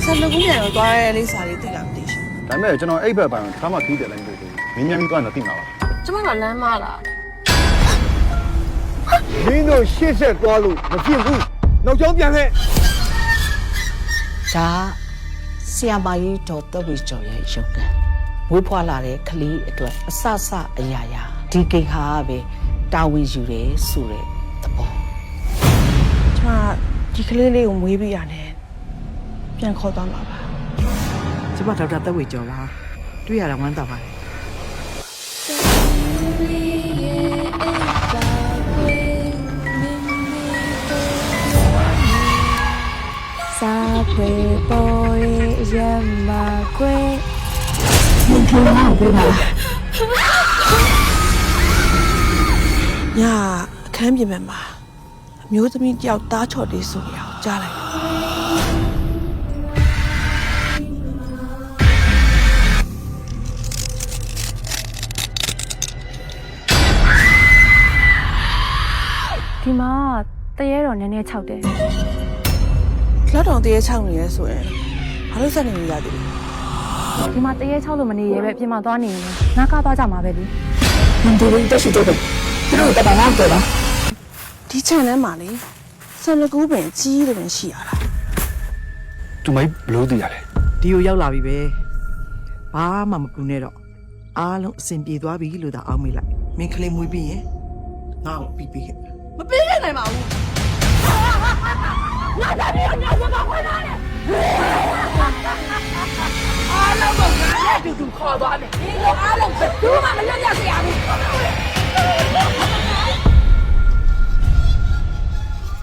ဆက်လုပ်ပြန်တော့သွားရဲလေးစာလေးသိလားမသိရှင်ဒါပေမဲ့ကျွန်တော်အိပ်ဘက်ပိုင်းကိုတစ်ခါမှခီးတယ်လည်းမတွေ့ဘူးမင်းမြန်ပြီးသွားနေသိမှာပါကျမကလမ်းမလားမင်းတို့ရှေ့ဆက်သွားလို့မဖြစ်ဘူးနောက်ကျောင်းပြန်ခဲ့ဒါဆီယမကြီးတော်တဝေကျော်ရဲ့ရုပ်ကံဝေးဖွာလာတဲ့ကလေးအတွက်အဆဆအရာရာဒီကိဟာကပဲတာဝန်ယူတယ်ဆိုတဲ့သဘောကျမဒီကလေးလေးကိုမွေးပြီးရတယ်ပြန်ခေါ်သွားမှာပါကျမဒေါက်တာတဝေကျော်ပါတွေ့ရတာဝမ်းသာပါတယ်စာဖွေပေါ်ရမကွယ်ညအခန်းပြင်မှာအမျိုးသမီးတယောက်သားချော်လေးဆိုရအောင်ကြားလိုက်ဒီမှာတရေတော်နည်းနည်းခြောက်တယ်လက်တော်တရေချောက်နေရဲဆိုရင်ဘာလို့စက်နေရသေးလဲဒီမှာတရေခြောက်လို့မနေရဲပဲပြင်မှာသွားနေရင်နားကားသွားကြမှာပဲလေမင်းတို့တက်ရှိတော့သူတို့တပန်းတော့ပါဒီချန်ထဲမှာလေဆန်လကူးပင်ကြီးတယ်ပင်ရှိရတာသူမိုင်းဘလို့သိရလဲဒီကိုရောက်လာပြီပဲဘာမှမကူနဲ့တော့အားလုံးအဆင်ပြေသွားပြီလို့သာအောက်မေ့လိုက်မင်းကလေးမွေးပြီးရင်ငါ့ကိုပြီးခဲ့မပြီးခဲ့နိုင်ပါဘူးငါတည်းကညစကားခွင့်ရတယ်အားလုံးကငါရဲ့တူတူခေါ်သွားမယ်ဒီလိုအားလုံးဘယ်သူမှမလွတ်ရစေရဘူး